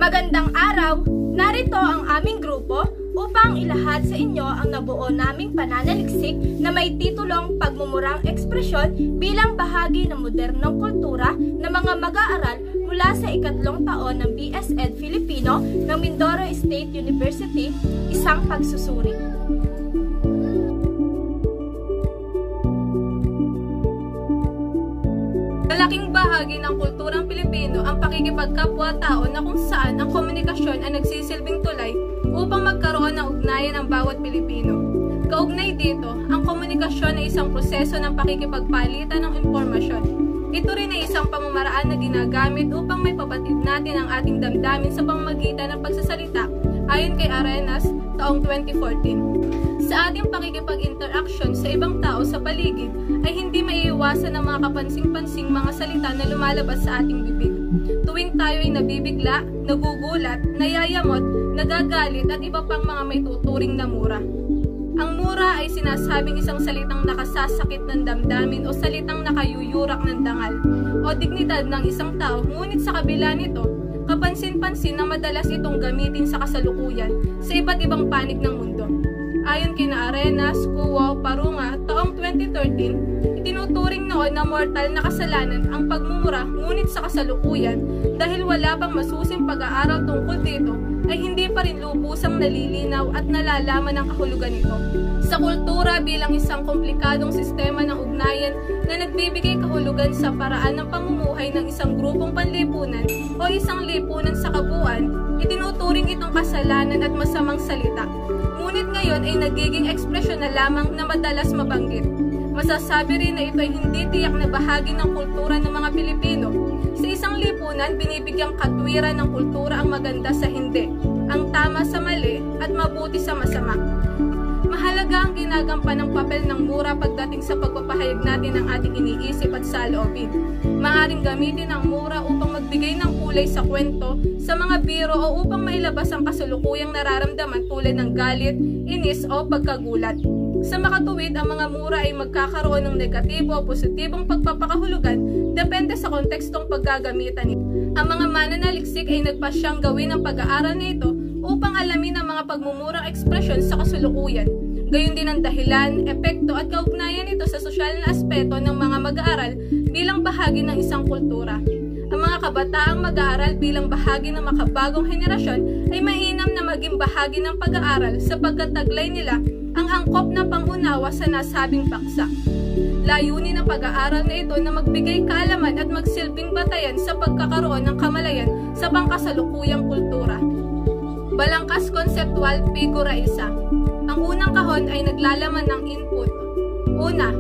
Magandang araw! Narito ang aming grupo upang ilahad sa inyo ang nabuo naming pananaliksik na may titulong Pagmumurang Ekspresyon bilang bahagi ng modernong kultura ng mga mag-aaral mula sa ikatlong taon ng BS-Ed Filipino ng Mindoro State University, isang pagsusuri. Malaking bahagi ng kulturang Pilipino ang pakikipagkapwa-tao na kung saan ang komunikasyon ay nagsisilbing tulay upang magkaroon ng ugnayan ng bawat Pilipino. Kaugnay dito, ang komunikasyon ay isang proseso ng pakikipagpalitan ng impormasyon. Ito rin ay isang pamamaraan na ginagamit upang may pabatid natin ang ating damdamin sa pamamagitan ng pagsasalita ayon kay Arenas taong 2014. Sa ating pakikipag-interaksyon sa ibang tao sa paligid ay hindi maiiwasan ang mga kapansing-pansing mga salita na lumalabas sa ating bibig. Tuwing tayo ay nabibigla, nagugulat, nayayamot, nagagalit at iba pang mga may tuturing na mura. Ang mura ay sinasabing isang salitang nakasasakit ng damdamin o salitang nakayuyurak ng dangal o dignidad ng isang tao, ngunit sa kabila nito, kapansin-pansin na madalas itong gamitin sa kasalukuyan sa iba't ibang panig ng mundo. Ayon kina Arenas, Kuo, Parunga, taong 2013, itinuturing noon na mortal na kasalanan ang pagmumura, ngunit sa kasalukuyan, dahil wala pang masusing pag-aaral tungkol dito, ay hindi pa rin lubusang nalilinaw at nalalaman ang kahulugan nito. Sa kultura bilang isang komplikadong sistema ng ugnayan na nagbibigay kahulugan sa paraan ng pamumuhay ng isang grupong panlipunan o isang lipunan sa kabuuan, itinuturing itong kasalanan at masamang salita. Ngunit ngayon ay nagiging ekspresyon na lamang na madalas mabanggit. Masasabi rin na ito ay hindi tiyak na bahagi ng kultura ng mga Pilipino. Sa isang lipunan, binibigyang katwiran ng kultura ang maganda sa hindi, ang tama sa mali, at mabuti sa masama. Mahalaga ang ginagampan ng papel ng mura pagdating sa pagpapahayag natin ng ating iniisip at saloobin. Maaring gamitin ang mura upang magbigay ng kulay sa kwento, sa mga biro o upang mailabas ang kasalukuyang nararamdaman tulad ng galit, inis o pagkagulat. Sa makatuwid, ang mga mura ay magkakaroon ng negatibo o positibong pagpapakahulugan depende sa kontekstong paggagamitan nito. Ang mga mananaliksik ay nagpasyang gawin ang pag-aaral na ito upang alamin ang mga pagmumurang ekspresyon sa kasalukuyan. Gayon din ang dahilan, epekto at kaugnayan nito sa sosyal na aspeto ng mga mag-aaral bilang bahagi ng isang kultura. Ang mga kabataang mag-aaral bilang bahagi ng makabagong henerasyon ay mainam na maging bahagi ng pag-aaral sapagkat taglay nila ang angkop na pangunawa sa nasabing paksa. Layunin ng pag-aaral na ito na magbigay kaalaman at magsilbing batayan sa pagkakaroon ng kamalayan sa pangkasalukuyang kultura. Balangkas konseptual, figura 1. Ang unang kahon ay naglalaman ng input. Una,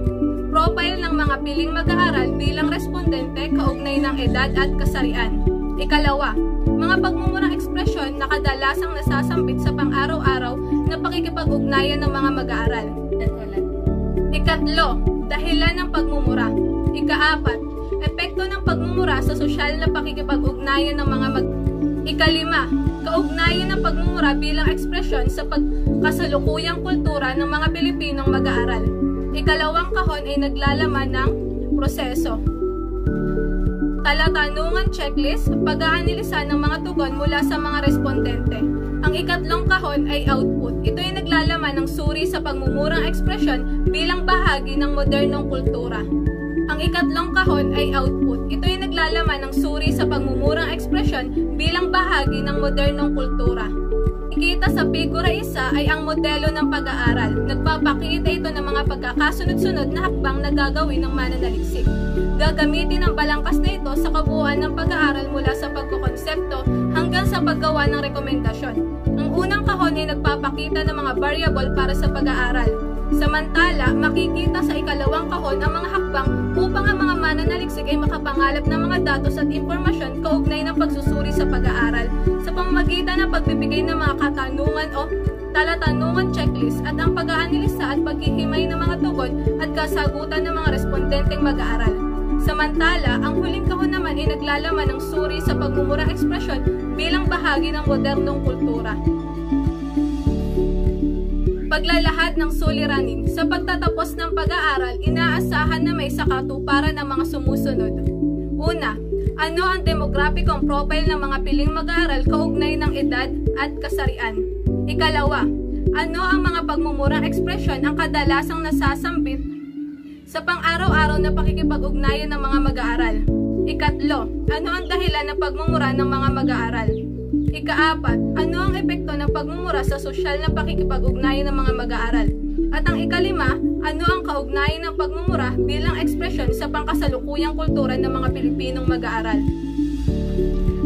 profile ng mga piling mag-aaral bilang respondente kaugnay ng edad at kasarian. Ikalawa, mga pagmumurang ekspresyon na kadalasang nasasambit sa pang-araw-araw na pakikipag-ugnayan ng mga mag-aaral. Ikatlo, dahilan ng pagmumura. Ikaapat, epekto ng pagmumura sa sosyal na pakikipag-ugnayan ng mga Ikalima, kaugnayan ng pagmumura bilang ekspresyon sa pagkasalukuyang kultura ng mga Pilipinong mag-aaral. Ikalawang kahon ay naglalaman ng proseso. Talatanungan checklist, pag-aanalisa ng mga tugon mula sa mga respondente. Ang ikatlong kahon ay output. Ito ay naglalaman ng suri sa pagmumurang ekspresyon bilang bahagi ng modernong kultura. Ang ikatlong kahon ay output. Ito ay naglalaman ng suri sa pagmumurang ekspresyon bilang bahagi ng modernong kultura. Ikita sa figura 1 ay ang modelo ng pag-aaral. Nagpapakita ito ng mga pagkakasunod-sunod na hakbang na gagawin ng mananaliksik. Gagamitin ang balangkas na ito sa kabuuan ng pag-aaral mula sa pagkokonsepto hanggang sa paggawa ng rekomendasyon. Ang unang kahon ay nagpapakita ng mga variable para sa pag-aaral. Samantala, makikita sa ikalawang kahon ang mga hakbang upang ang mga mananaliksik ay makapangalap ng mga datos at impormasyon kaugnay ng pagsusuri sa pag-aaral sa pamamagitan ng pagbibigay ng mga katanungan o talatanungan checklist at ang pag-aanalisa at paghihimay ng mga tugon at kasagutan ng mga respondenteng mag-aaral. Samantala, ang huling kahon naman ay naglalaman ng suri sa pagmumurang ekspresyon bilang bahagi ng modernong kultura. Paglalahad ng suliranin. Sa pagtatapos ng pag-aaral, inaasahan na may sakatuparan ang mga sumusunod. Una, ano ang demographic profile ng mga piling mag-aaral kaugnay ng edad at kasarian? Ikalawa, ano ang mga pagmumurang ekspresyon ang kadalasang nasasambit sa pang-araw-araw na pakikipag-ugnayan ng mga mag-aaral? Ikatlo, ano ang dahilan ng pagmumura ng mga mag-aaral? Ikaapat, ano ang epekto ng pagmumura sa sosyal na pakikipag-ugnayan ng mga mag-aaral? At ang ikalima, ano ang kaugnayan ng pagmumura bilang ekspresyon sa pangkasalukuyang kultura ng mga Pilipinong mag-aaral?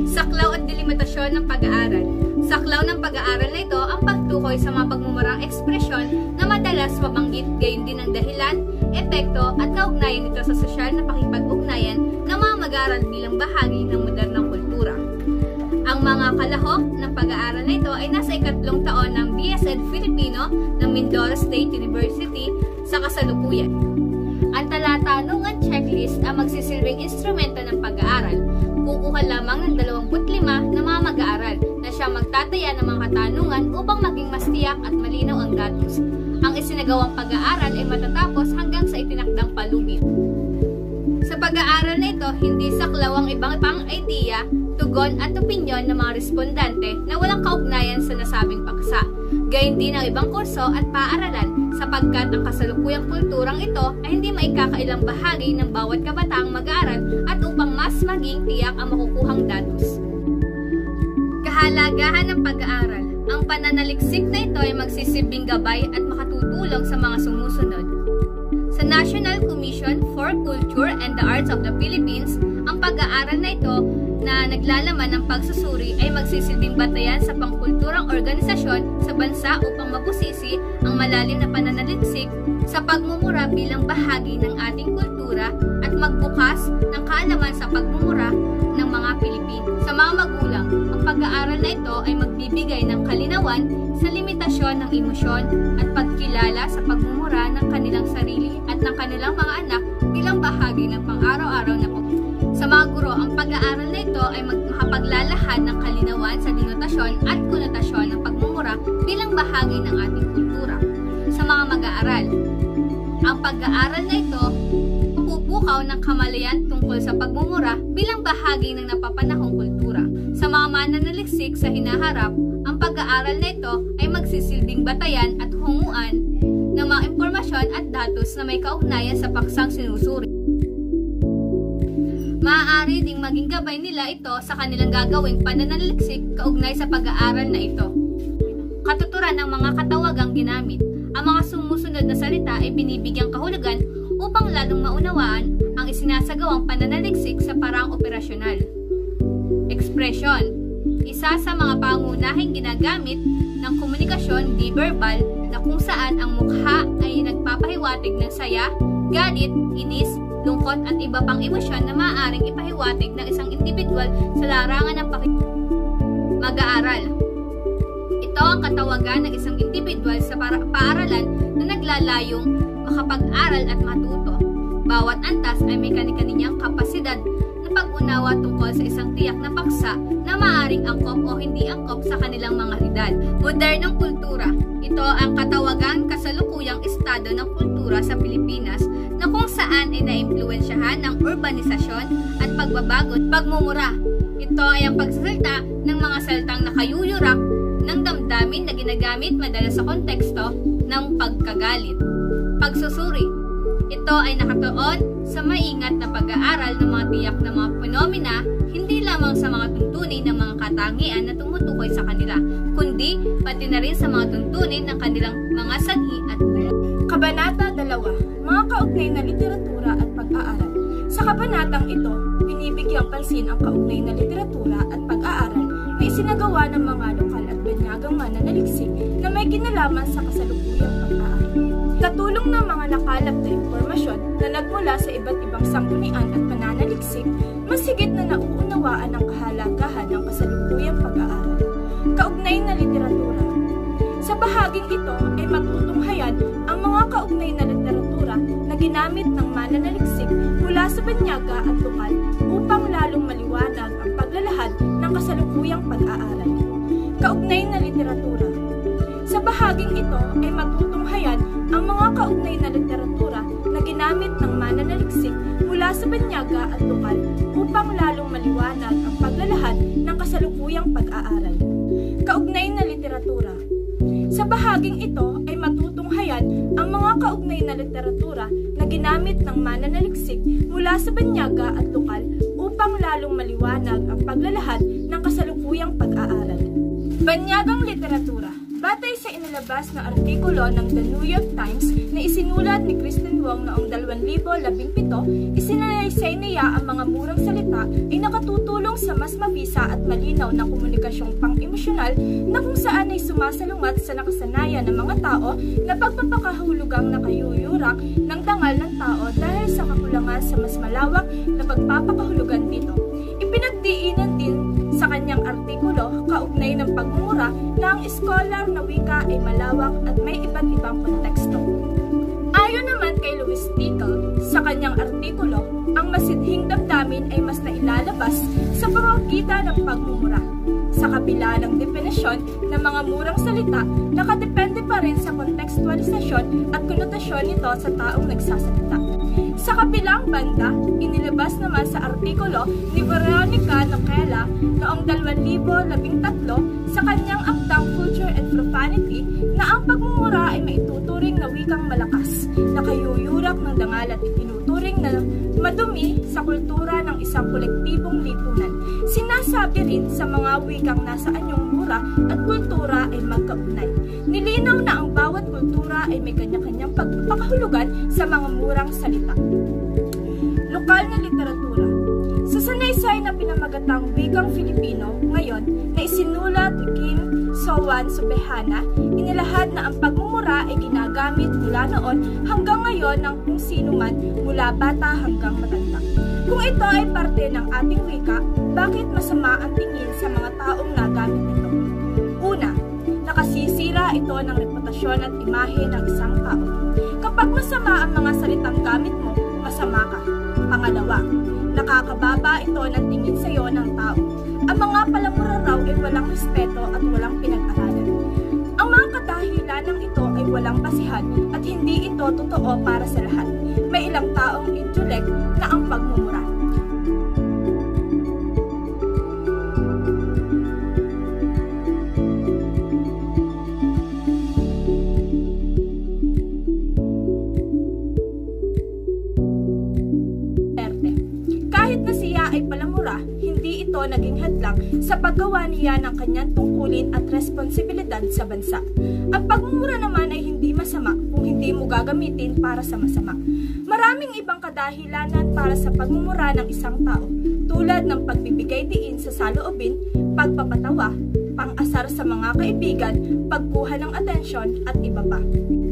Saklaw at delimitasyon ng pag-aaral. Saklaw ng pag-aaral na ito ang pagtukoy sa mga pagmumurang ekspresyon na madalas mabanggit, gayon din ang dahilan, epekto at kaugnayan nito sa sosyal na pakikipag-ugnayan ng mga mag-aaral bilang bahagi ng modernong kultura. Ang mga kalahok ng pag-aaral na ito ay nasa ikatlong taon ng BSEd Filipino ng Mindoro State University sa kasalukuyan. Ang talatanungan checklist ang magsisilbing instrumento ng pag-aaral. Kukuha lamang ng 25 na mga mag-aaral na siyang magtataya ng mga katanungan upang maging mas tiyak at malinaw ang datos. Ang isinagawang pag-aaral ay matatapos hanggang sa itinakdang palugit. Sa pag-aaral na ito, hindi saklaw ang ibang pang-idea, tugon at opinyon ng mga respondente na walang kaugnayan sa nasabing paksa. Gayun din ang ibang kurso at paaralan sapagkat ang kasalukuyang kulturang ito ay hindi maikakailang bahagi ng bawat kabataang mag-aaral at upang mas maging tiyak ang makukuhang datos. Kahalagahan ng pag-aaral. Ang pananaliksik na ito ay magsisilbing gabay at makatutulong sa mga sumusunod. Sa National Commission for Culture and the Arts of the Philippines, ang pag-aaral na ito na naglalaman ng pagsusuri ay magsisilbing batayan sa pangkulturang organisasyon sa bansa upang mabusisi ang malalim na pananaliksik sa pagmumura bilang bahagi ng ating kultura at magbukas ng kaalaman sa pagmumura ng mga Pilipino. Sa mga magulang, ang pag-aaral na ito ay magbibigay ng kalinawan sa limitasyon ng emosyon at pagkilala sa pagmumura ng kanilang sarili at ng kanilang mga anak bilang bahagi ng pang-araw-araw na pagmumura. Sa mga guro, ang pag-aaral na ito ay makapaglalahan ng kalinawan sa denotasyon at konotasyon ng pagmumura bilang bahagi ng ating kultura. Sa mga mag-aaral, ang pag-aaral na ito pupukaw ng kamalayan tungkol sa pagmumura bilang bahagi ng napapanahong kultura. Sa mga mananaliksik sa hinaharap, ang pag-aaral na ito ay magsisilbing batayan at hunguan ng mga impormasyon at datos na may kaugnayan sa paksang sinusuri. Maaari ding maging gabay nila ito sa kanilang gagawing pananaliksik kaugnay sa pag-aaral na ito. Katuturan ng mga katawagang ginamit. Ang mga sumusunod na salita ay binibigyang kahulugan upang lalong maunawaan ang isinasagawang pananaliksik sa paraang operasyonal. Expression. Isa sa mga pangunahing ginagamit ng komunikasyon di-verbal na kung saan ang mukha ay nagpapahiwatig ng saya, galit, inis, lungkot at iba pang emosyon na maaaring ipahiwatig ng isang individual sa larangan ng mag-aaral. Ito ang katawagan ng isang individual sa paaralan na naglalayong makapag-aral at matuto. Bawat antas ay may kani-kaninyang kapasidad na pag-unawa tungkol sa isang tiyak na paksa na maaaring angkop o hindi angkop sa kanilang mga edad. Modernong kultura. Ito ang katawagang kasalukuyang estado ng kultura sa Pilipinas na kung saan ay naimpluwensyahan ng urbanisasyon at pagbabago at pagmumura. Ito ay ang pagsasalita ng mga salitang nakayuyurak ng damdamin na ginagamit madalas sa konteksto ng pagkagalit. Pagsusuri. Ito ay nakatuon sa maingat na pag-aaral ng mga tiyak na mga fenomena, hindi lamang sa mga tuntunin ng mga katangian na tumutukoy sa kanila, kundi pati na rin sa mga tuntunin ng kanilang mga sanhi at buhay. Kabanata 2. Mga kaugnay na literatura at pag-aaral. Sa kabanatang ito, binibigyang pansin ang kaugnay na literatura at pag-aaral na isinagawa ng mga lokal at banyagang mananaliksik na may kinalaman sa kasalukuyang pag-aaral. Katulong ng mga nakalap na impormasyon na nagmula sa iba't ibang sanggunian at pananaliksik, mas higit na nauunawaan ang kahalagahan ng kasalukuyang pag-aaral. Kaugnay na literatura. Sa bahaging ito ay matutunghayan ang mga kaugnay na literatura na ginamit ng mananaliksik mula sa banyaga at lokal upang lalong maliwanag ang paglalahad ng kasalukuyang pag-aaral. Kaugnay na literatura. Sa bahaging ito ay matutunghayan ang mga kaugnay na literatura na ginamit ng mananaliksik mula mula sa banyaga at lokal upang lalong maliwanag ang paglalahad ng kasalukuyang pag-aaral. Kaugnay na literatura. Sa bahaging ito ay matutunghayan ang mga kaugnay na literatura na ginamit ng mananaliksik mula sa banyaga at lokal upang lalong maliwanag ang paglalahad ng kasalukuyang pag-aaral. Banyagang literatura. Batay sa inilabas na artikulo ng The New York Times na isinulat ni Kristen Wong noong 2017, isinalaysay niya ang mga murang salita ay nakatutulong sa mas mabisa at malinaw na komunikasyong pang-emosyonal na kung saan ay sumasalungat sa nakasanayan ng mga tao na pagpapakahulugang nakayuyurak ng dangal ng tao dahil sa kakulangan sa mas malawak na pagpapakahulugan dito. Ipinagdiinan din sa kanyang artikulo kaugnay ng pagmumura na ang scholar na wika ay malawak at may iba't ibang konteksto. Ayon naman kay Louis Tickle, sa kanyang artikulo, ang masidhing damdamin ay mas nailalabas sa pamamagitan ng pagmumura. Sa kabila ng definisyon ng mga murang salita, nakadepende pa rin sa kontekstualisasyon at konotasyon nito sa taong nagsasalita. Sa kabilang banda, inilabas naman sa artikulo ni Veronica Noquella noong 2013 sa kanyang akdang Culture and Profanity na ang pagmumura ay maituturing na wikang malakas, nakayuyurak ng dangal at itinuturing na madumi sa kultura ng isang kolektibong lipunan. Sinasabi rin sa mga wikang nasa anyong mura at kultura ay magkaugnay. Nilinaw na ang bawat kultura ay may kanya-kanyang pagpapakahulugan sa mga murang salita. Lokal na literatura. Sa sanaysay na pinamagatang wikang Filipino ngayon na isinulat ni Kim Sowan Subehana, inilahad na ang pagmumura ay ginagamit mula noon hanggang ngayon ng kung sino man mula bata hanggang matanda. Kung ito ay parte ng ating wika, bakit masama ang tingin sa mga taong nagamit ito? Una, nakasisira ito ng reputasyon at imahe ng isang tao. Kapag masama ang mga salitang gamit mo, masama ka. Pangalawa, nakakababa ito ng tingin sa iyo ng tao. Ang mga palamura raw ay walang respeto at walang pinag-aralan. Ang mga kadahilan ng ito ay walang basihan at hindi ito totoo para sa lahat. May ilang taong intellect na ang pagmumura. Ay palamura, hindi ito naging hadlang sa paggawa niya ng kanyang tungkulin at responsibilidad sa bansa. Ang pagmumura naman ay hindi masama kung hindi mo gagamitin para sa masama. Maraming ibang kadahilanan para sa pagmumura ng isang tao, tulad ng pagbibigay diin sa saloobin, pagpapatawa, pang-asar sa mga kaibigan, pagkuha ng atensyon at iba pa.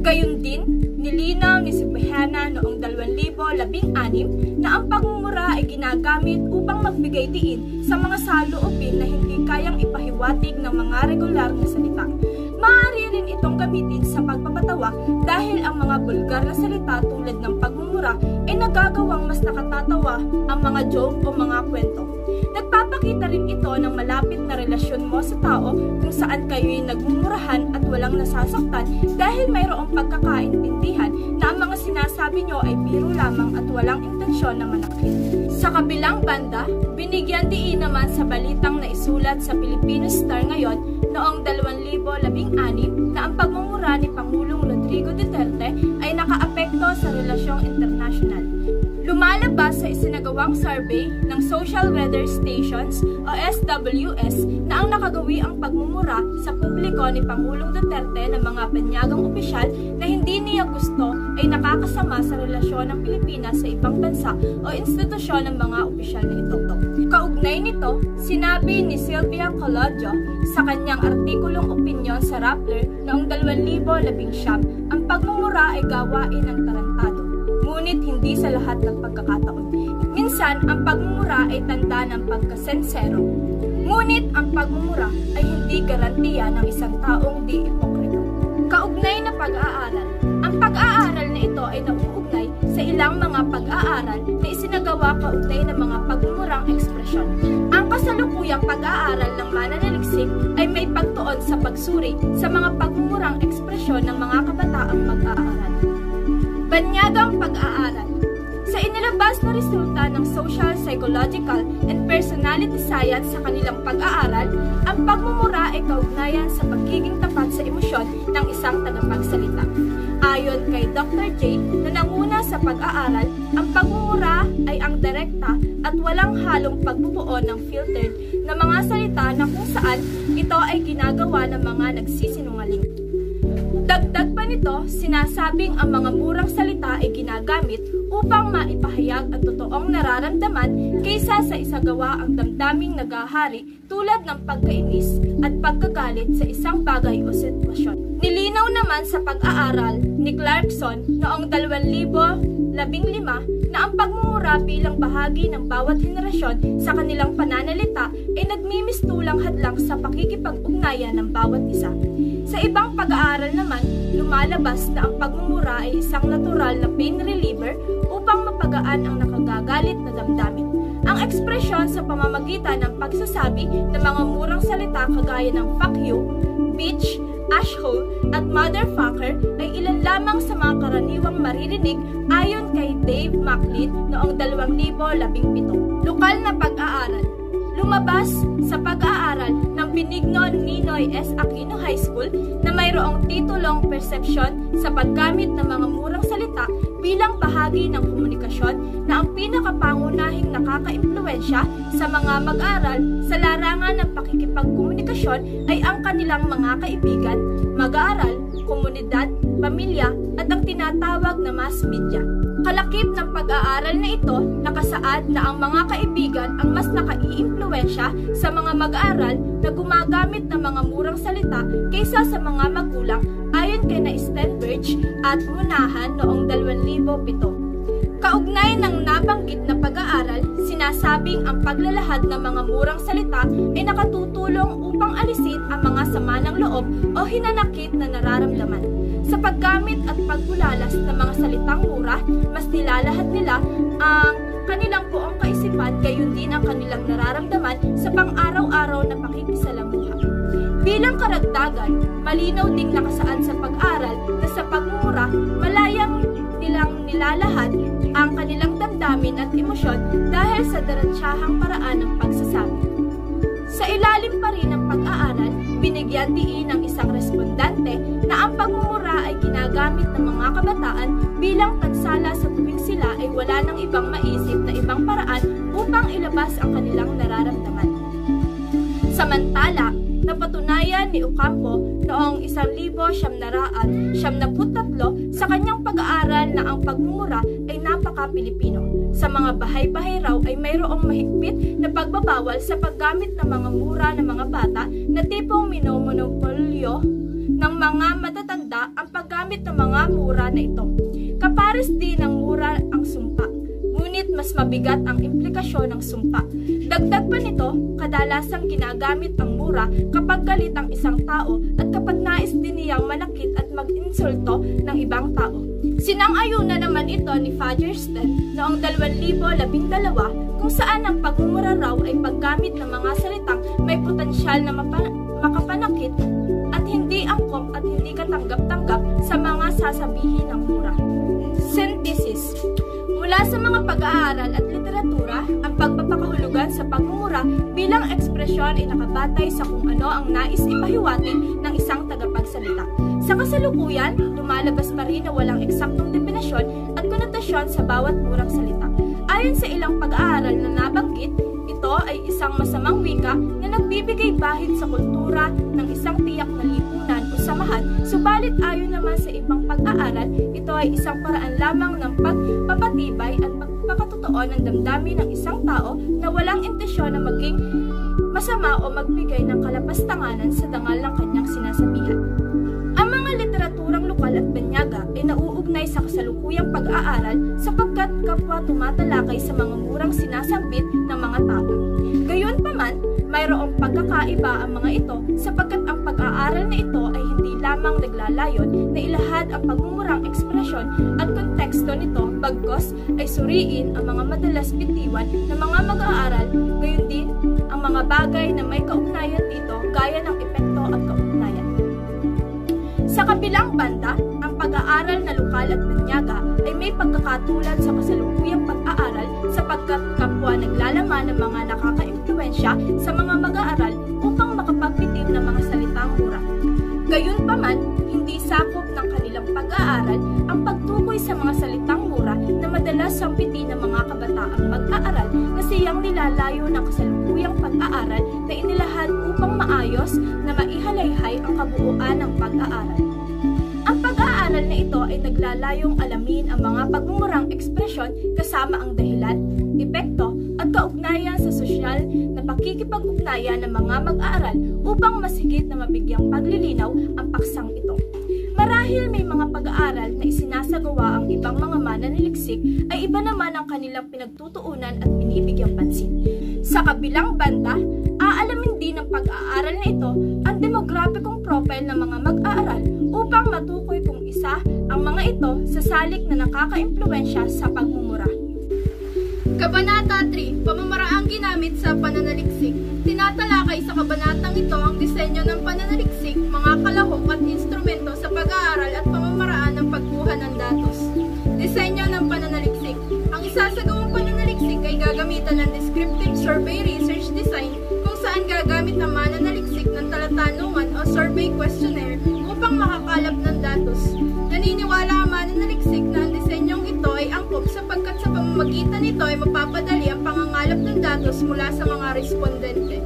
Gayun din, nilinaw ni Subehana noong 2016 na ang pagmumura ay ginagamit upang magbigay diin sa mga saloobin na hindi kayang ipahiwatig ng mga regular na salita. Maaari rin itong gamitin sa pagpapatawa dahil ang mga bulgar na salita tulad ng pagmumura ay nagagawang mas nakatatawa ang mga joke o mga kwento. Nagpapakita rin ito ng malapit na relasyon mo sa tao kung saan kayo'y nagmumurahan at walang nasasaktan dahil mayroong pagkakaintindihan na ang mga sinasabi nyo ay biro lamang at walang intensyon na manakit. Sa kabilang banda, binigyan diin naman sa balitang naisulat sa Filipino Star ngayon noong 2016 na ang pagmumura ni Pangulong Rodrigo Duterte ay nakaapekto sa relasyong internasyonal. Lumalabas sa isinagawang survey ng Social Weather Stations o SWS na ang nakagawi ang pagmumura sa publiko ni Pangulong Duterte ng mga banyagang opisyal na hindi niya gusto ay nakakasama sa relasyon ng Pilipinas sa ibang bansa o institusyon ng mga opisyal na ito. Kaugnay nito, sinabi ni Sylvia Colodio sa kanyang artikulong opinyon sa Rappler noong 2019, ang pagmumura ay gawain ng tarantado. Ngunit hindi sa lahat ng pagkakataon. Minsan, ang pagmumura ay tanda ng pagkasensero. Ngunit ang pagmumura ay hindi garantiya ng isang taong di ipokrito. Kaugnay na pag-aaral. Ang pag-aaral na ito ay nauugnay sa ilang mga pag-aaral na isinagawa kaugnay ng mga pagmumurang ekspresyon. Ang kasalukuyang pag-aaral ng mananaliksik ay may pagtuon sa pagsuri sa mga pagmumurang ekspresyon ng mga kabataang mag-aaral. Banyagang pag-aaral. Sa inilabas Lumabas na resulta ng social, psychological, and personality science sa kanilang pag-aaral, ang pagmumura ay kaugnayan sa pagiging tapat sa emosyon ng isang tagapagsalita. Ayon kay Dr. J na nanguna sa pag-aaral, ang pagmumura ay ang direkta at walang halong pagbubuo ng filtered na mga salita na kung saan ito ay ginagawa ng mga nagsisinungaling. Dagdag pa nito, sinasabing ang mga murang salita ay ginagamit upang maipahayag ang totoong nararamdaman kaysa sa isagawa ang damdaming nagahari tulad ng pagkainis at pagkagalit sa isang bagay o sitwasyon. Nilinaw naman sa pag-aaral ni Clarkson noong 2015 na ang pagmumura bilang bahagi ng bawat henerasyon sa kanilang pananalita ay nagmimistulang hadlang sa pakikipag-ugnayan ng bawat isa. Sa ibang pag-aaral naman, lumalabas na ang pagmumura ay isang natural na pain reliever upang mapagaan ang nakagagalit na damdamin. Ang ekspresyon sa pamamagitan ng pagsasabi ng mga murang salita kagaya ng fuck you, bitch, asshole, at motherfucker ay ilan lamang sa mga karaniwang maririnig ayon kay Dave Macklin noong 2017. Lokal na pag-aaral. Lumabas sa pag-aaral ng Benigno Ninoy S. Aquino High School na mayroong titulong Perception sa paggamit ng mga murang salita bilang bahagi ng komunikasyon na ang pinakapangunahing nakaka-impluwensya sa mga mag-aaral sa larangan ng pakikipagkomunikasyon ay ang kanilang mga kaibigan, mag-aaral, komunidad, pamilya at ang tinatawag na mass media. Kalakip ng pag-aaral na ito, nakasaad na ang mga kaibigan ang mas nakaiimpluwensya sa mga mag-aaral na gumagamit ng mga murang salita kaysa sa mga magulang ayon kay na Stenberg at Munahan noong 2007. Kaugnay ng nabanggit na pag-aaral, sinasabing ang paglalahad ng mga murang salita ay nakatutulong upang alisin ang mga sama ng loob o hinanakit na nararamdaman. Sa paggamit at pagbulalas ng mga salitang mura, mas nilalahad nila ang kanilang buong kaisipan gayon din ang kanilang nararamdaman sa pang-araw-araw na pakikisalamuha. Bilang karagdagan, malinaw ding nakasaad sa pag-aral na sa pagmumura, malayang nilang nilalahad ang kanilang damdamin at emosyon dahil sa diretsyahang paraan ng pagsasabi. Sa ilalim pa rin ng pag-aaral, binigyan diin ng isang respondente na ang pagmumura ay ginagamit ng mga kabataan bilang pansala sa tuwing sila ay wala ng ibang maisip na ibang paraan upang ilabas ang kanilang nararamdaman. Samantala, napatunayan ni Ocampo noong 1973 sa kanyang pag-aaral na ang pagmumura ay napaka-Pilipino. Sa mga bahay-bahay raw ay mayroong mahigpit na pagbabawal sa paggamit ng mga mura ng mga bata na tipong minomonopolyo ng mga matatanda ang paggamit ng mga mura na ito. Kapares din ng mura ang sumpa, ngunit mas mabigat ang implikasyon ng sumpa. Dagdag pa nito, kadalasang ginagamit ang mura kapag galit ang isang tao at kapag nais din niyang manakit at mag-insulto ng ibang tao. Sinang-ayunan naman ito ni Fagersten noong 2012 kung saan ang pagmumura raw ay paggamit ng mga salitang may potensyal na makapanakit at hindi angkop at hindi katanggap-tanggap sa mga sasabihin ng mura. Synthesis. Mula sa mga pag-aaral at literatura, ang pagpapakahulugan sa pagmumura bilang ekspresyon ay nakabatay sa kung ano ang nais ipahiwatig ng isang tagapagsalita. Sa kasalukuyan, lumalabas pa rin na walang eksaktong definisyon at konotasyon sa bawat murang salita. Ayon sa ilang pag-aaral na nabanggit, ito ay isang masamang wika na nagbibigay bahid sa kultura ng isang tiyak na lipunan o samahan, subalit ayon naman sa ibang pag-aaral, ito ay isang paraan lamang ng pagpapatibay at pagpapakatotoo ng damdamin ng isang tao na walang intensyon na maging masama o magbigay ng kalapastanganan sa dangal ng kanyang sinasabihan. Ang mga literaturang lokal at banyaga ay nauugnay sa kasalukuyang pag-aaral sapagkat kapwa tumatalakay sa mga murang sinasambit ng mga tao. Gayunpaman, mayroong pagkakaiba ang mga ito sapagkat ang pag-aaral na ito ay hindi lamang naglalayon na ilahad ang pagmumurang ekspresyon at konteksto nito bagkos ay suriin ang mga madalas bitiwan ng mga mag-aaral, gayon din ang mga bagay na may kaugnayan dito gaya ng epekto at kaugnayan. Sa kabilang banda, ang pag-aaral na lokal at banyaga ay may pagkakatulad sa kasalukuyang pag-aaral kapwa naglalaman ng mga nakaka-impluwensya sa mga mag-aaral upang makapagbitiw ng mga salitang mura. Gayunpaman, hindi sakop ng kanilang pag-aaral ang pagtukoy sa mga salitang mura na madalas sampitin ng mga kabataang mag-aaral na siyang nilalayo ng kasalukuyang pag-aaral na inilahad upang maayos na maihalayhay ang kabuuan ng pag-aaral. Ang pag-aaral na ito ay naglalayong alamin ang mga pagmumurang ekspresyon kasama ang dahilan, epekto at kaugnayan sa sosyal na pakikipag-ugnayan ng mga mag-aaral upang masigit na mabigyang paglilinaw ang paksang ito. Marahil may mga pag-aaral na isinasagawa ang ibang mga mananaliksik ay iba naman ang kanilang pinagtutuunan at binibigyang pansin. Sa kabilang banda, aalamin din ng pag-aaral na ito ang demographicong profile ng mga mag-aaral upang matukoy kung isa ang mga ito sa salik na nakaka-impluwensya sa pagmumura. Kabanata 3, pamamaraang ginamit sa pananaliksik. Tinatalakay sa kabanatang ito ang disenyo ng pananaliksik, mga kalahok at instrumento sa pag-aaral at pamamaraan ng pagkuha ng datos. Disenyo ng pananaliksik. Ang isasagawang pananaliksik ay gagamitan ng descriptive survey research design kung saan gagamit ang mananaliksik ng talatanungan o survey questionnaire upang makakalap ng datos. Naniniwala ang mananaliksik na ang disenyong ito ay angkop sapagkat sa pamamagitan nito ay mapapadali ang pangangalap ng datos mula sa mga respondente.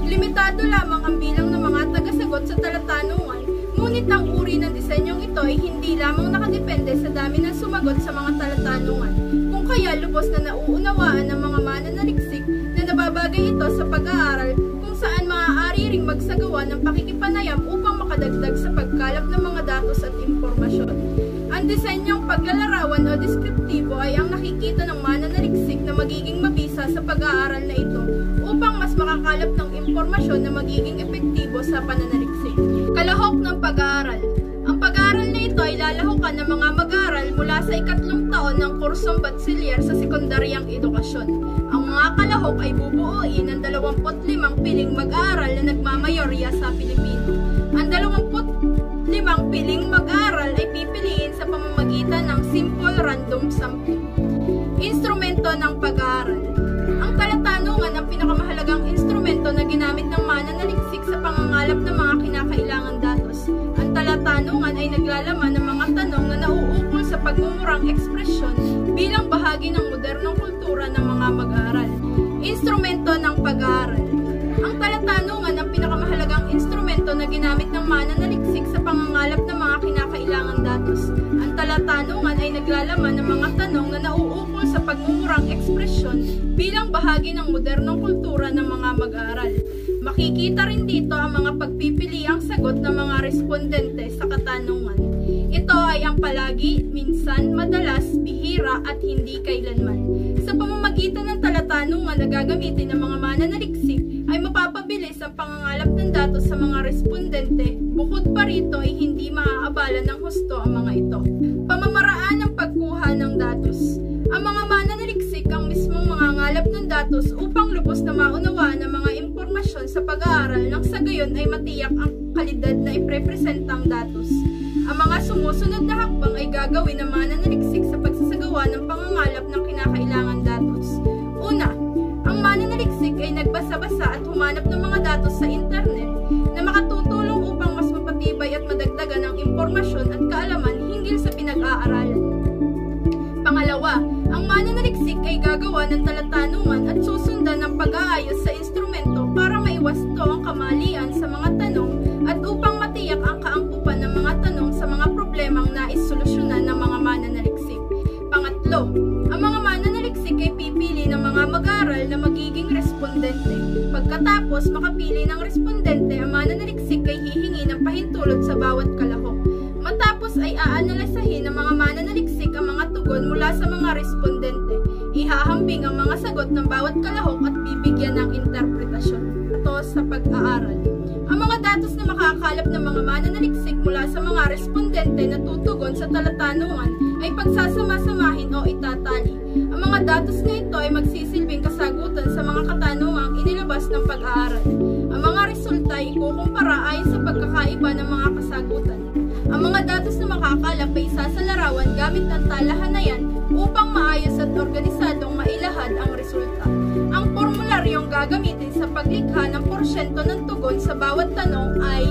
Limitado lamang ang bilang ng mga tagasagot sa talatanungan, ngunit ang uri ng disenyong ito ay hindi lamang nakadepende sa dami ng sumagot sa mga talatanungan, kung kaya lubos na nauunawaan ng mga mananaliksik na nababagay ito sa pag-aaral kung saan maaari ring magsagawa ng pakikipanayam upang makadagdag sa pagkalap ng mga datos at impormasyon. Ang disenyong paglalarawan o deskriptibo ay ang nakikita ng mananaliksik na magiging mabisa sa pag-aaral na ito upang mas makakalap ng impormasyon na magiging epektibo sa pananaliksik. Kalahok ng pag-aaral. Ang pag-aaral na ito ay lalahukan ng mga mag-aaral mula sa 3 taon ng kursong bachelier sa sekundaryang edukasyon. Ang mga kalahok ay bubuuin ng 25 piling mag-aaral na nagmamayorya sa Pilipino. Ang 25 piling mag-aaral ay pipiliin sa pamamagitan ng simple random sampling. Instrumento ng pag-aaral. Ang talatanungan ang pinakamahalagang instrumento na ginamit ng mananaliksik sa pangangalap ng mga kinakailangang datos. Ang talatanungan ay naglalaman ng mga tanong na nauukol sa pagmumurang ekspresyon bilang bahagi ng modernong kultura ng mga mag-aaral. Instrumento ng pag-aaral. Ang talatanungan ang pinakamahalagang instrumento na ginamit ng mananaliksik sa pangangalap ng mga kinakailangang datos. Ang talatanungan ay naglalaman ng mga tanong na nauukol sa pagmumurang ekspresyon bilang bahagi ng modernong kultura ng mga mag-aaral. Makikita rin dito ang mga pagpipiliang sagot ng mga respondente sa katanungan. Ito ay ang palagi, minsan, madalas, bihira at hindi kailanman. Sa pamamagitan ng talatanungan na gagamitin ng mga mananaliksik ay mapapabilis ang pangangalap ng datos sa mga respondente, bukod pa rito ay hindi maaabala ng husto ang mga ito. Pamamaraan ng pagkuha ng datos. Ang mga mananaliksik ang mismong mangangalap ng datos upang lubos na maunawaan ang mga impormasyon sa pag-aaral nang sa gayon ay matiyak ang kalidad na iprepresentang datos. Ang mga sumusunod na hakbang ay gagawin ng mananaliksik sa pagsasagawa ng pangangalap ng kinakailangan datos. Una, ang mananaliksik ay nagbasa-basa at humanap ng mga datos sa internet na makatutulong upang mas mapatibay at madagdagan ang impormasyon at kaalaman hinggil sa pinag-aaralan. Pangalawa, ang mananaliksik ay gagawa ng talatanungan at susundan ng pag-aayos sa instrumento para maiwasto ang kamalian sa mga tanong at upang matiyak ang kaangkupan ng mga tanong sa mga problemang nais solusyonan ng mga mananaliksik. Pangatlo, ang mga mananaliksik ay pipili ng mga mag-aaral na magiging respondente. Pagkatapos makapili ng respondente, ang mananaliksik ay hihingi ng pahintulot sa bawat kalahok. Matapos ay aanalisahin ng mga mananaliksik ang mga tugon mula sa mga respondente. Ihahambing ang mga sagot ng bawat kalahok at bibigyan ng interpretasyon. Ito sa pag-aaral. Ang mga datos na makakalap ng mga mananaliksik mula sa mga respondente na tutugon sa talatanungan ay pagsasama-samahin o itatali. Ang mga datos na ito ay magsisilbing kasagutan sa mga katanungang inilabas ng pag-aaral. Ang mga resulta ay ikukumpara ayon sa pagkakaiba ng mga kasagutan. Ang mga datos na makakalap ay isasalarawan gamit ng talahanayan upang maayos at organisadong mailahad ilahad ang resulta. Ang formularyong gagamitin sa paglikha ng porsyento ng tugon sa bawat tanong ay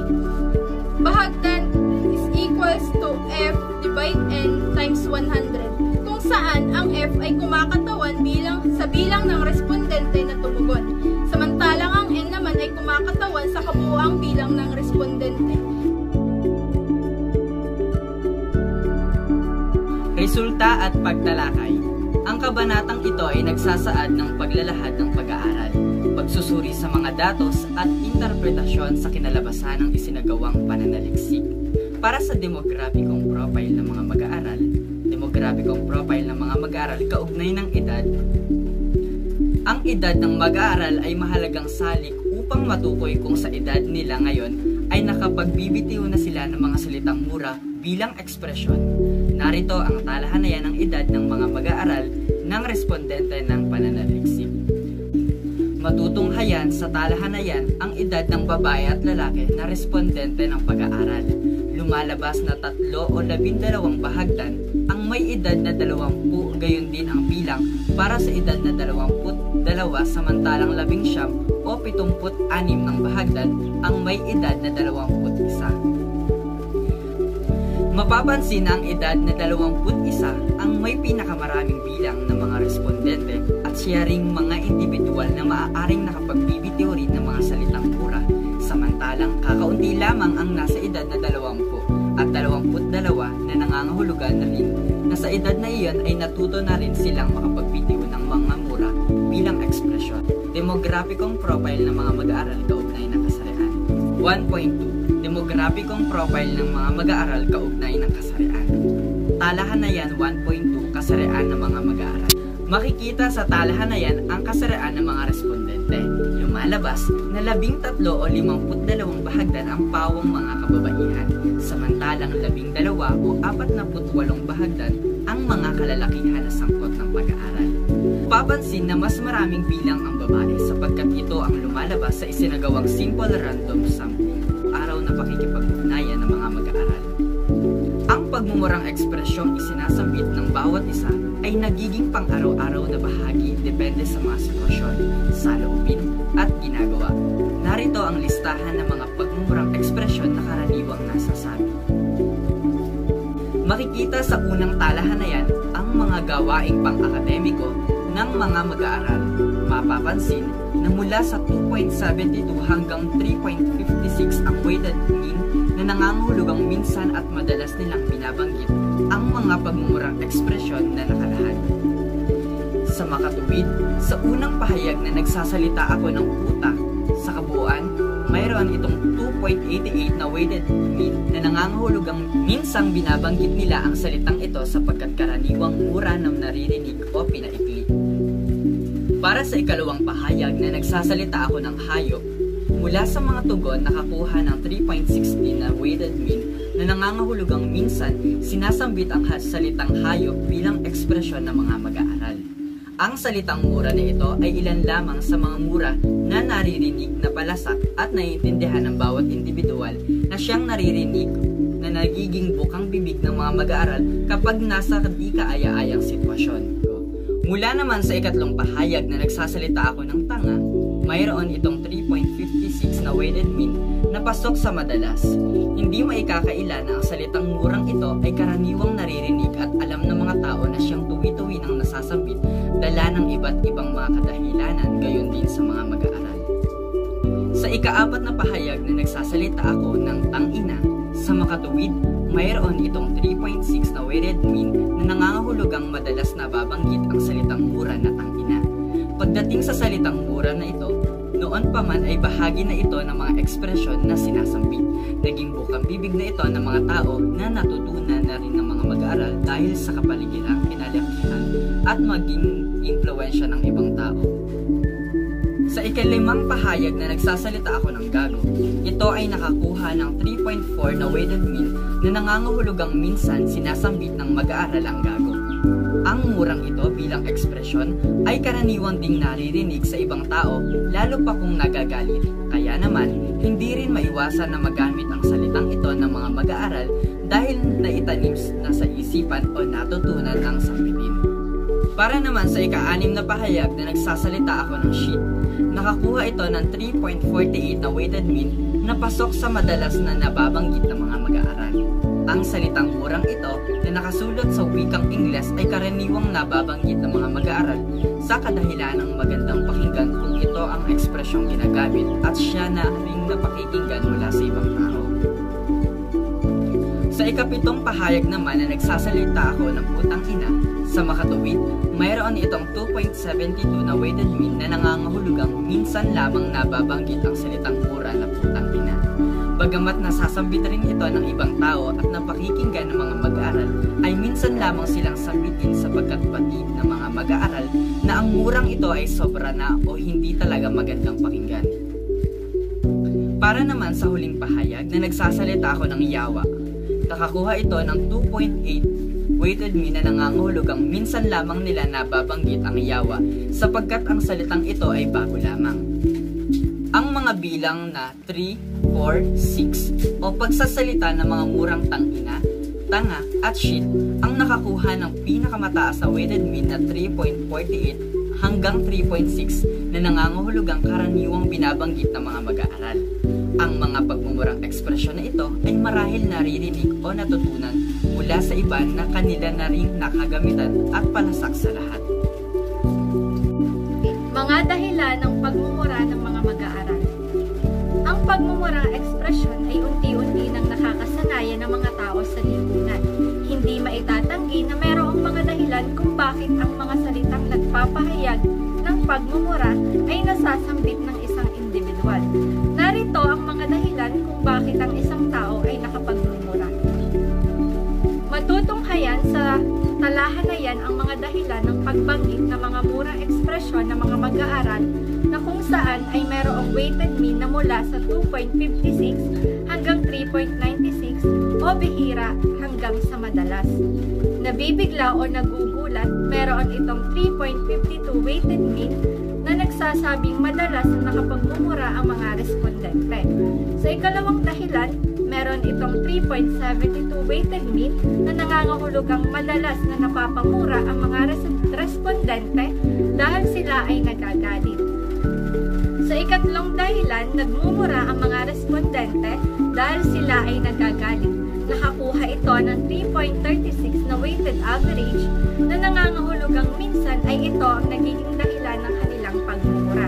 bahagdan is equals to F divide N times 100, kung saan ang F ay kumakatawan sa bilang ng respondente na tumugon, samantalang ang N naman ay kumakatawan sa kabuuang bilang ng respondente. Resulta at pagtalakay. Ang kabanatang ito ay nagsasaad ng paglalahad ng pag-aaral, pagsusuri sa mga datos at interpretasyon sa kinalabasan ng isinagawang pananaliksik. Para sa demograpikong profile ng mga mag-aaral, kaugnay ng edad. Ang edad ng mag-aaral ay mahalagang salik upang matukoy kung sa edad nila ngayon ay nakapagbibitiw na sila ng mga salitang mura bilang ekspresyon. Narito ang talahanayan ng edad ng mga mag-aaral ng respondente ng pananaliksik. Matutunghayan sa talahanayan ang edad ng babae at lalaki na respondente ng pag-aaral. Lumalabas na 3 o 12 bahagdan ang may edad na 20, gayon din ang bilang para sa edad na 22, samantalang 19 o 76 ng bahagdan ang may edad na 21. Mapapansin na ang edad na 21 ang may pinakamaraming bilang ng mga respondente at siya ring mga individual na maaaring nakapagbibitiw rin ng mga salitang mura, samantalang kakaunti lamang ang nasa edad na 20 at 22 na nangangahulugan na rin na sa edad na iyon ay natuto na rin silang makapagbitiw ng mga mura bilang ekspresyon. Demograpikong profile ng mga mag-aaral kaugnay ng kasarian. 1.2. Demograpikong profile ng mga mag-aaral kaugnay ng kasarian. Talahanayan 1.2. Kasarian ng mga mag-aaral. Makikita sa talahanayan ang kasarian ng mga respondente. Lumalabas na 13 o 52 bahagdan ang pawang mga kababaihan, samantalang 12 o 48 bahagdan ang mga kalalakihan na sangkot ng pag-aaral. Papansin na mas maraming bilang ang babae sapagkat ito ang lumalabas sa isinagawang simple random sampling, araw na pakikipag-ugnayan ng mga mag-aaral. Ang pagmumurang ekspresyong isinasambit ng bawat isa ay nagiging pang-araw-araw na bahagi depende sa mga sitwasyon, saloobin at ginagawa. Narito ang listahan ng mga pagmumurang ekspresyon na karaniwang nasasabi. Makikita sa unang talahanayan ang mga gawaing pang-akademiko ng mga mag-aaral. Mapapansin na mula sa 2.72 hanggang 3.56 ang weighted mean na nangangahulugang minsan at madalas nilang binabanggit ang mga pagmumurang ekspresyon na nakalahad. Sa makatuwid, sa unang pahayag na nagsasalita ako ng utak, sa kabuuan, mayroon itong 2.88 na weighted mean na nangangahulugang minsang binabanggit nila ang salitang ito sapagkat karaniwang mura ng naririnig o pinaikli. Para sa ikalawang pahayag na nagsasalita ako ng hayop, mula sa mga tugon nakakuha ng 3.16 na weighted mean na nangangahulugang minsan sinasambit ang salitang hayop bilang ekspresyon ng mga mag-aaral. Ang salitang mura na ito ay ilan lamang sa mga mura na naririnig na palasak at naiintindihan ng bawat individual na siyang naririnig na nagiging bukang bibig ng mga mag-aaral kapag nasa di kaaya-ayang sitwasyon. Mula naman sa ikatlong pahayag na nagsasalita ako ng tanga, mayroon itong 3.56 na weighted mean na pasok sa madalas. Hindi maikakaila na ang salitang murang ito ay karaniwang naririnig at alam ng mga tao na siyang tuwi-tuwi ng nasasambit dala ng iba't ibang mga kadahilanan, gayon din sa mga mag-aaral. Sa ika-4 na pahayag na nagsasalita ako ng tangina, sa makatuwid, mayroon itong 3.6 na weighted mean na nangangahulugang madalas na babanggit ang salitang mura na tangina. Pagdating sa salitang mura na ito, noon pa man ay bahagi na ito ng mga ekspresyon na sinasambit. Naging bukang bibig na ito ng mga tao na natutunan na rin ng mga mag-aaral dahil sa kapaligirang kinalakihan at maging impluwensya ng ibang tao. Sa ika-5 pahayag na nagsasalita ako ng gago, ito ay nakakuha ng 3.4 na weighted mean na nangangahulugang minsan sinasambit ng mag-aaral ang gago. Ang murang ito bilang ekspresyon ay karaniwang ding naririnig sa ibang tao lalo pa kung nagagalit. Kaya naman, hindi rin maiwasan na magamit ang salitang ito ng mga mag-aaral dahil naitanim na sa isipan o natutunan ng sambitin. Para naman sa ika-6 na pahayag na nagsasalita ako ng sheet, nakakuha ito ng 3.48 na weighted mean na pasok sa madalas na nababanggit ng mga mag-aaral. Ang salitang murang ito na nakasulat sa wikang Ingles ay karaniwang nababanggit ng mga mag-aaral sa kadahilan ng magandang pakinggan kung ito ang ekspresyong ginagamit at siya na ring napakikinggan mula sa ibang tao. Sa ika-7 pahayag naman na nagsasalita ako ng putang ina, sa makatuwid, mayroon itong 2.72 na weighted mean na nangangahulugang minsan lamang nababanggit ang salitang mura na putang ina. Bagamat nasasambit rin ito ng ibang tao at napakikinggan ng mga mag-aaral, ay minsan lamang silang sambitin sapagkat batid ng mga mag-aaral na ang murang ito ay sobra na o hindi talaga magandang pakinggan. Para naman sa huling pahayag na nagsasalita ako ng yawa, nakakuha ito ng 2.8 weighted mean na nangangahulugang minsan lamang nila nababanggit ang yawa sapagkat ang salitang ito ay bago lamang. Ang mga bilang na 3, 4, 6 o pagsasalita ng mga murang tangina, tanga at shit ang nakakuha ng pinakamataas na weighted mean na 3.48 hanggang 3.6 na nangangahulugang karaniwang binabanggit ng mga mag-aaral. Ang mga pagmumurang ekspresyon na ito ay marahil naririnig o natutunan mula sa iba na kanila na rin nakagamitan at palasak sa lahat. Mga dahilan ng pagmumura ng mga mag-aaral. Ang pagmumurang ekspresyon ay unti-unti nang nakakasanayan ng mga tao sa lipunan. Hindi maitatanggi na mayroong mga dahilan kung bakit ang mga salitang nagpapahayag ng pagmumura ay nasasambit ng isang individual. Narito ang mga dahilan kung bakit ang isang tao ay nakapagmumura. Matutunghayan sa talahanayan ang mga dahilan ng pagbanggit ng mga murang ekspresyon ng mga mag-aaral na kung saan ay mayroong weighted mean na mula sa 2.56 hanggang 3.96 o bihira hanggang sa madalas. Nabibigla o nagugulat, mayroon itong 3.52 weighted mean na nagsasabing madalas na nakapagmumura ang mga respondente. Sa ikalawang dahilan, meron itong 3.72 weighted mean na nangangahulugang madalas na napapamura ang mga respondente dahil sila ay nagagalit. Sa ikatlong dahilan, nagmumura ang mga respondente dahil sila ay nagagalit. Nakakuha ito ng 3.36 na weighted average na nangangahulugang minsan ay ito ang nagiging dahilan ng kanilang pagmumura.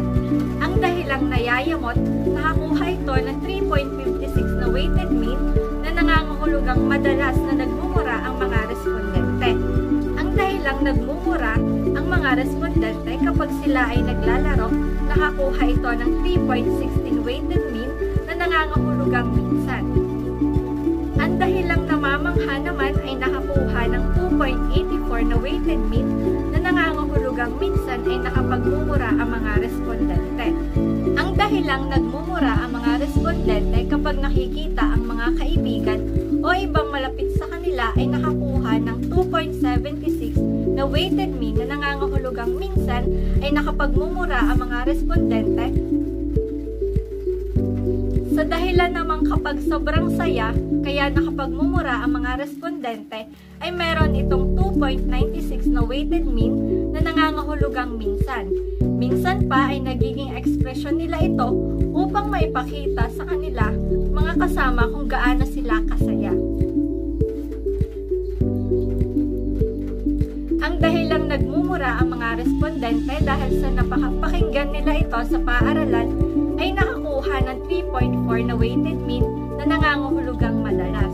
Ang dahilang nayayamot, nakakuha ito ng 3.56 na weighted mean na nangangahulugang madalas na nagmumura ang mga respondente. Ang dahilang nagmumura ang mga respondente kapag sila ay naglalaro, nakakuha ito ng 3.16 weighted mean na nangangahulugang minsan. Ang dahilang namamangha naman ay nakakuha ng 2.84 na weighted mean na nangangahulugang minsan ay nakapagmumura ang mga respondente. Ang dahilang nagmumura ang mga respondente kapag nakikita ang mga kaibigan o ibang malapit sa kanila ay nakakuha ng 2.76 na weighted mean na nangangahulugang minsan ay nakapagmumura ang mga respondente. Sa dahilan namang kapag sobrang saya, kaya nakapagmumura ang mga respondente, ay meron itong 2.96 na weighted mean na nangangahulugang minsan. Minsan pa ay nagiging ekspresyon nila ito upang maipakita sa kanila mga kasama kung gaano sila kasaya. Ang dahilang nagmumura ang mga respondente dahil sa napakapakinggan nila ito sa paaralan ay nakakuha ng 3.4 na weighted mean na nangangahulugang madalas.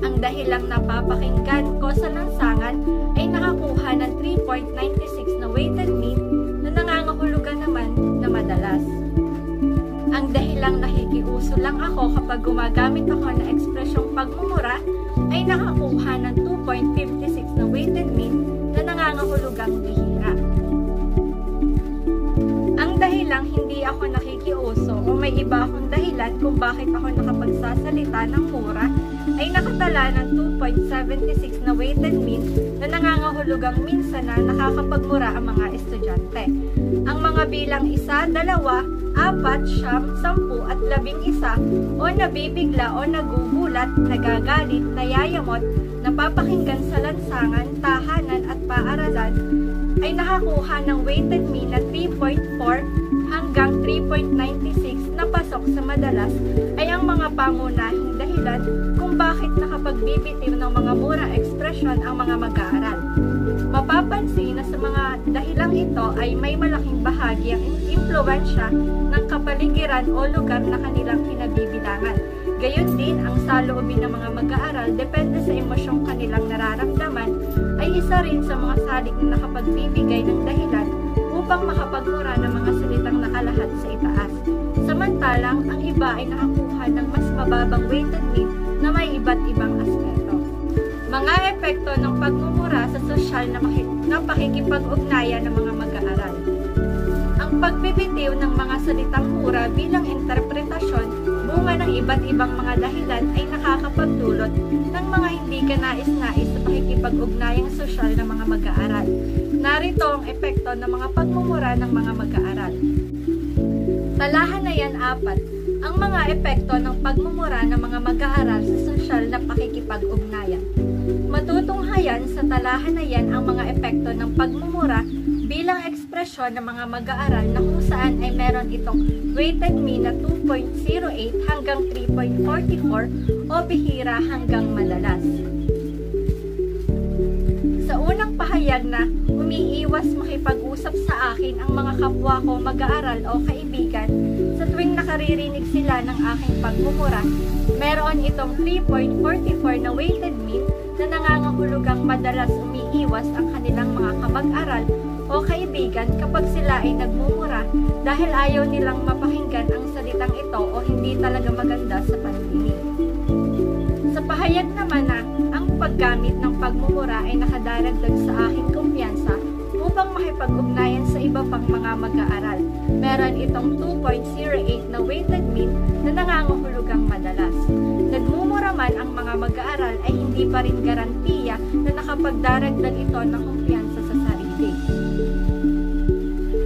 Ang dahilang napapakinggan ko sa lansangan ay nakakuha ng 3.96 na weighted mean na nangangahulugan naman na madalas. Ang dahilang nakikiuso lang ako kapag gumagamit ako ng ekspresyong pagmumura ay nakakuha ng 2.56 na weighted mean na nangangahulugang bihira. Ang dahilang hindi ako nakikiuso o may iba akong dahilan kung bakit ako nakapagsasalita ng mura ay nakatala ng 2.76 na weighted mean na nangangahulugang minsan na nakakapagmura ang mga estudyante. Ang mga bilang 1, 2, 4, 9, 10 at 11 o nabibigla o nagugulat, nagagalit, nayayamot, napapakinggan sa lansangan, tahanan at paaralan ay nakakuha ng weighted mean na 3.4 hanggang 3.96 na pasok sa madalas ay ang mga pangunahing dahilan kung bakit nakapagbibitiw ng mga murang ekspresyon ang mga mag-aaral. Mapapansin na sa mga dahilang ito ay may malaking bahagi ang impluwensya ng kapaligiran o lugar na kanilang kinabibilangan. Gayon din, ang saloobin ng mga mag-aaral depende sa emosyong kanilang nararamdaman ay isa rin sa mga salik na nakapagbibigay ng dahilan upang makapagmura ng mga salitang nakalahad sa itaas. Samantalang, ang iba ay nakakuha ng mas mababang weighted mean na may iba't ibang aspeto. Mga epekto ng pagmumura sa sosyal na pakikipag-ugnayan ng mga mag-aaral. Ang pagbibitiw ng mga salitang mura bilang interpretasyon bunga ng iba't ibang mga dahilan ay nakakapagdulot ng mga hindi kanais-nais sa pakikipag-ugnayang sosyal ng mga mag-aaral. Narito ang epekto ng mga pagmumura ng mga mag-aaral. Talahanayan 4. Ang mga epekto ng pagmumura ng mga mag-aaral sa sosyal na pakikipag-ugnayan. Matutunghayan sa talahanayan ang mga epekto ng pagmumura bilang ekspresyon ng mga mag-aaral na kung saan ay meron itong weighted mean na 2.08 hanggang 3.44 o bihira hanggang madalas. Sa unang pahayag na umiiwas makipag-usap sa akin ang mga kapwa ko mag-aaral o kaibigan sa tuwing nakaririnig sila ng aking pagmumura, meron itong 3.44 na weighted mean na nangangahulugang madalas umiiwas ang kanilang mga kamag-aral o kaibigan kapag sila ay nagmumura dahil ayaw nilang mapakinggan ang salitang ito o hindi talaga maganda sa pandinig. Sa pahayag naman na ang paggamit ng pagmumura ay nakadaragdag sa aking kumpiyansa upang makipag-ugnayan sa iba pang mga mag-aaral. Meron itong 2.08 na weighted mean na nangangahulugang madalas. Nagmumura man ang mga mag-aaral ay hindi pa rin garantiya na nakapagdaragdag ito ng kumpiyansa sa sarili.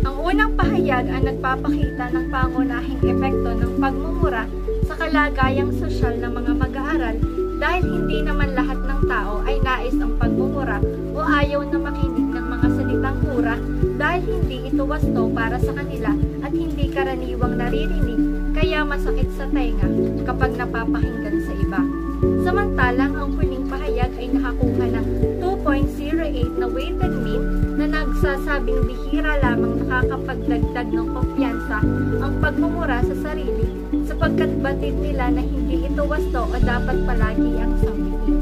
Ang unang pahayag ang nagpapakita ng pangunahing epekto ng pagmumura sa kalagayang sosyal ng mga mag-aaral dahil hindi naman lahat ng tao ay nais ang pagmumura o ayaw na makinig ng mga salitang mura dahil hindi ito wasto para sa kanila at hindi karaniwang naririnig kaya masakit sa tenga kapag napapakinggan sa iba. Samantalang ang huling pahayag ay nakakuha ng 2.08 na weighted mean na nagsasabing bihira lamang nakakapagdagdag ng kumpiyansa ang pagmumura sa sarili sapagkat batid nila na hindi ito wasto o dapat palagi ang sambitin.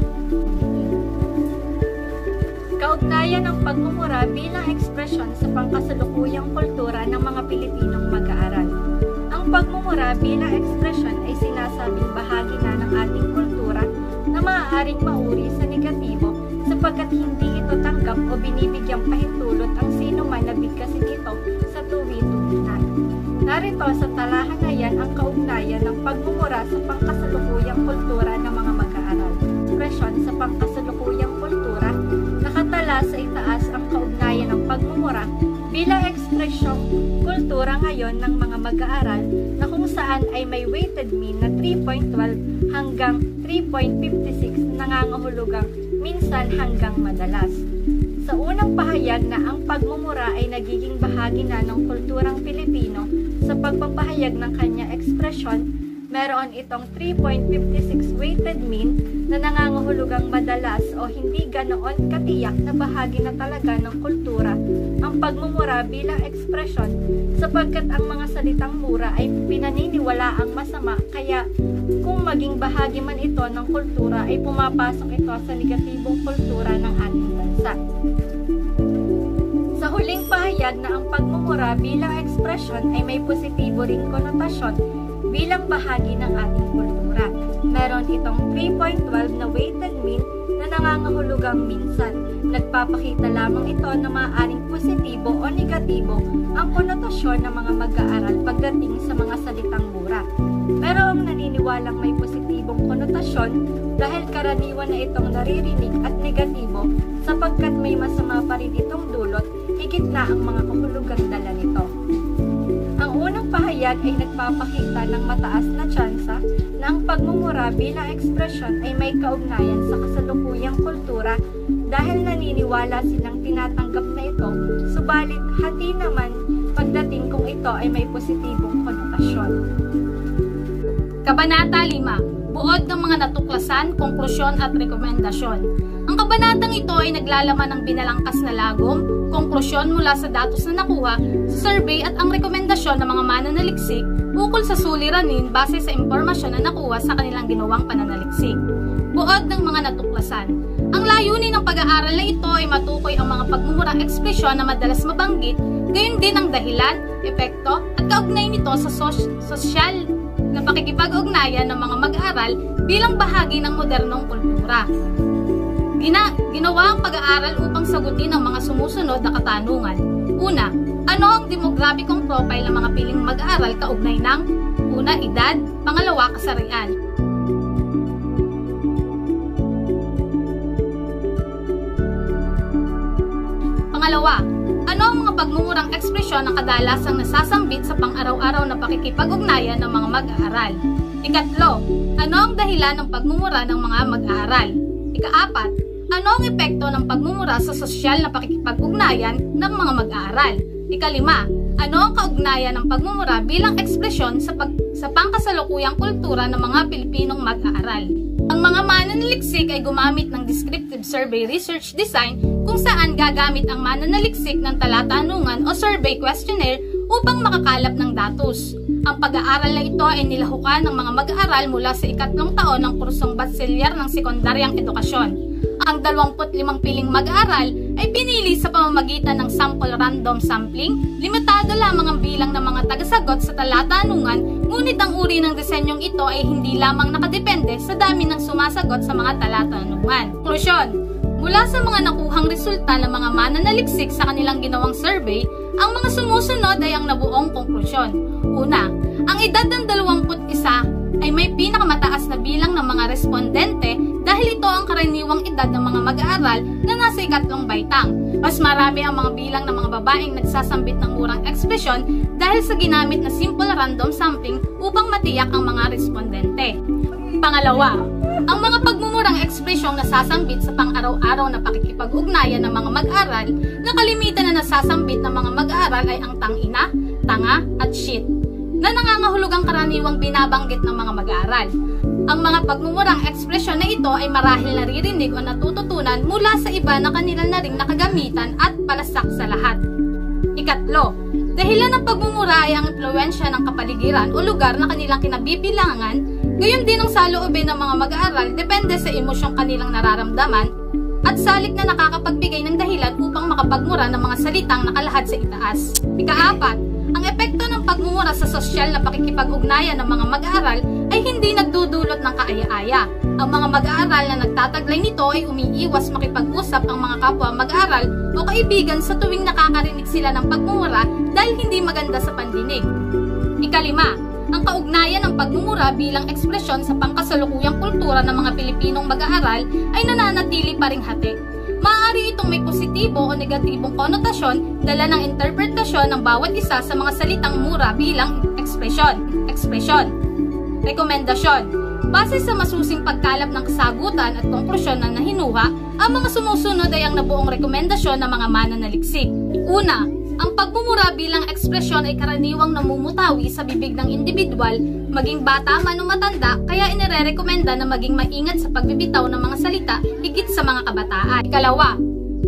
Kaugnayan ng pagmumura bilang ekspresyon sa pangkasalukuyang kultura ng mga Pilipinong mag-aaral. Ang pagmumura bilang ekspresyon ay sinasabing bahagi na ng ating kultura na maaaring mauri sa negatibo sapagkat hindi ito tanggap o binibigyang pahintulot ang sino man na bigkasin ito sa tuwi-tuwinan. Narito sa talahanayan ang kaugnayan ng pagmumura sa pangkasalukuyang kultura ng mga mag-aaral. Ekspresyon sa pangkasalukuyang kultura, nakatala sa itaas ang kaugnayan ng pagmumura bilang ekspresyong kultura ngayon ng mga mag-aaral na kung saan ay may weighted mean na 3.12 hanggang 3.56 nangangahulugang minsan hanggang madalas. Sa unang pahayag na ang pagmumura ay nagiging bahagi na ng kulturang Pilipino sa pagpapahayag ng kanya ekspresyon, meron itong 3.56 weighted mean na nangangahulugang madalas o hindi ganoon katiyak na bahagi na talaga ng kultura ang pagmumura bilang ekspresyon sapagkat ang mga salitang mura ay pinaniniwala ang masama kaya kung maging bahagi man ito ng kultura ay pumapasok ito sa negatibong kultura ng ating bansa. Sa huling pahayag na ang pagmumura bilang ekspresyon ay may positibo ring konotasyon bilang bahagi ng ating kultura. Meron itong 3.12 na weighted mean na nangangahulugang minsan. Nagpapakita lamang ito na maaaring positibo o negatibo ang konotasyon ng mga mag-aaral pagdating sa mga salitang mura. Pero ang naniniwalang may positibong konotasyon dahil karaniwan na itong naririnig at negatibo sapagkat may masama pa rin itong dulot, higit na ang mga kahulugang dala nito. Ang unang pahayag ay nagpapakita ng mataas na tsansa na ang pagmumura bilang ekspresyon ay may kaugnayan sa kasalukuyang kultura dahil naniniwala silang tinatanggap na nito, subalit hati naman pagdating kung ito ay may positibong konotasyon. Kabanata 5. Buod ng mga natuklasan, konklusyon at rekomendasyon. Ang kabanatang ito ay naglalaman ng binalangkas na lagom, konklusyon mula sa datos na nakuha sa survey at ang rekomendasyon ng mga mananaliksik ukol sa suliranin base sa impormasyon na nakuha sa kanilang ginawang pananaliksik. Buod ng mga natuklasan. Ang layunin ng pag-aaral na ito ay matukoy ang mga pagmumurang ekspresyon na madalas mabanggit, gayon din ang dahilan, epekto at kaugnay nito sa sosyal na pakikipag-ugnayan ng mga mag-aaral bilang bahagi ng modernong kultura. Ginawa ang pag-aaral upang sagutin ang mga sumusunod na katanungan. Una, ano ang demographic profile ng mga piling mag-aaral kaugnay ng una, edad, pangalawa, kasarian. Pangalawa, ano ang mga pagmumurang ekspresyon na kadalasang nasasambit sa pang-araw-araw na pakikipag-ugnayan ng mga mag-aaral? Ikatlo, ano ang dahilan ng pagmumura ng mga mag-aaral? Ikaapat, ano ang epekto ng pagmumura sa sosyal na pakikipag-ugnayan ng mga mag-aaral? Ikalima, ano ang kaugnayan ng pagmumura bilang ekspresyon sa pangkasalukuyang kultura ng mga Pilipinong mag-aaral? Ang mga mananaliksik ay gumamit ng descriptive survey research design kung saan gagamit ang mananaliksik ng talatanungan o survey questionnaire upang makakalap ng datos. Ang pag-aaral na ito ay nilahukan ng mga mag-aaral mula sa 3 taon ng kursong bachelor ng sekundaryang edukasyon. Ang 25 piling mag-aaral ay pinili sa pamamagitan ng sample random sampling. Limitado lamang ang bilang ng mga tagasagot sa talatanungan, ngunit ang uri ng disenyong ito ay hindi lamang nakadepende sa dami ng sumasagot sa mga talatanungan. Konklusyon. Mula sa mga nakuhang resulta ng mga mananaliksik sa kanilang ginawang survey, ang mga sumusunod ay ang nabuong konklusyon. Una, ang edad ng 21 ay may pinakamataas na bilang ng mga respondente dahil ito ang karaniwang edad ng mga mag-aaral na nasa 3 baitang. Mas marami ang mga bilang ng mga babaeng nagsasambit ng murang ekspresyon dahil sa ginamit na simple random sampling upang matiyak ang mga respondente. Pangalawa, ang mga pagmumurang ekspresyong nasasambit sa pang-araw-araw na pakikipag-ugnayan ng mga mag-aaral na kalimitan na nasasambit ng mga mag-aaral ay ang tangina, tanga at shit, na nangangahulugang karaniwang binabanggit ng mga mag-aaral. Ang mga pagmumurang ekspresyon na ito ay marahil naririnig o natututunan mula sa iba na kanila na ring nakagamitan at palasak sa lahat. Ikatlo, dahilan ng pagmumura ay ang impluwensya ng kapaligiran o lugar na kanilang kinabibilangan, gayon din ang saloobin ng mga mag-aaral depende sa emosyong kanilang nararamdaman at salik na nakakapagbigay ng dahilan upang makapagmura ng mga salitang nakalahad sa itaas. Ikaapat, ang epekto ng pagmumura sa sosyal na pakikipag-ugnayan ng mga mag-aaral ay hindi nagdudulot ng kaaya-aya. Ang mga mag-aaral na nagtataglay nito ay umiiwas makipag-usap ang mga kapwa mag-aaral o kaibigan sa tuwing nakakarinig sila ng pagmumura dahil hindi maganda sa pandinig. Ikalima, ang kaugnayan ng pagmumura bilang ekspresyon sa pangkasalukuyang kultura ng mga Pilipinong mag-aaral ay nananatili pa ring hati. Maaari itong may positibo o negatibong konotasyon dala ng interpretasyon ng bawat isa sa mga salitang mura bilang ekspresyon. Rekomendasyon. Base sa masusing pagkalap ng kasagutan at konklusyon na nahinuha, ang mga sumusunod ay ang nabuong rekomendasyon ng mga mananaliksik. Una, ang pagmumura bilang ekspresyon ay karaniwang namumutawi sa bibig ng individual, maging bata man o matanda, kaya inirerekomenda na maging maingat sa pagbibitaw ng mga salita higit sa mga kabataan. Ikalawa,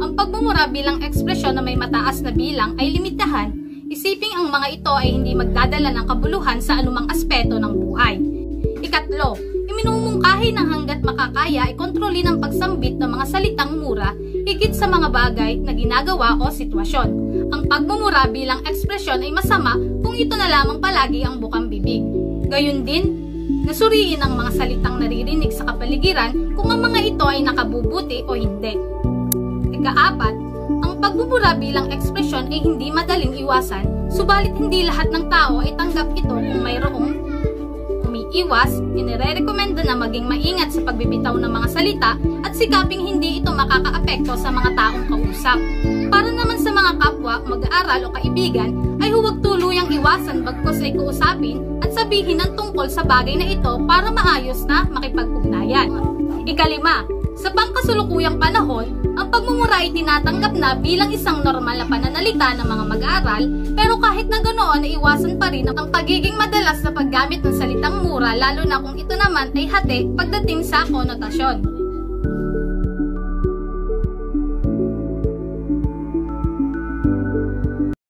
ang pagmumura bilang ekspresyon na may mataas na bilang ay limitahan. Isiping ang mga ito ay hindi magdadala ng kabuluhan sa anumang aspeto ng buhay. Ikatlo, iminumungkahi ng hanggat makakaya ay kontrolin ang pagsambit ng mga salitang mura higit sa mga bagay na ginagawa o sitwasyon. Ang pagmumura bilang ekspresyon ay masama kung ito na lamang palagi ang bukang bibig. Gayun din, nasuriin ang mga salitang naririnig sa kapaligiran kung ang mga ito ay nakabubuti o hindi. Ikaapat, ang pagmumura bilang ekspresyon ay hindi madaling iwasan, subalit hindi lahat ng tao ay tanggap ito kung mayroong umiiwas, inirerekomenda na maging maingat sa pagbibitaw ng mga salita at sikaping hindi ito makakaapekto sa mga taong kausap. Para naman sa mga kapwa, mag-aaral o kaibigan, ay huwag tuluyang iwasan bagkus ay kuusapin at sabihin ng tungkol sa bagay na ito para maayos na makipag-ugnayan. Ikalima, Sa pangkasulukuyang panahon, ang pagmumura ay tinatanggap na bilang isang normal na pananalita ng mga mag-aaral, pero kahit na ganoon ay iwasan pa rin ang pagiging madalas na paggamit ng salitang mura, lalo na kung ito naman ay hati pagdating sa konotasyon.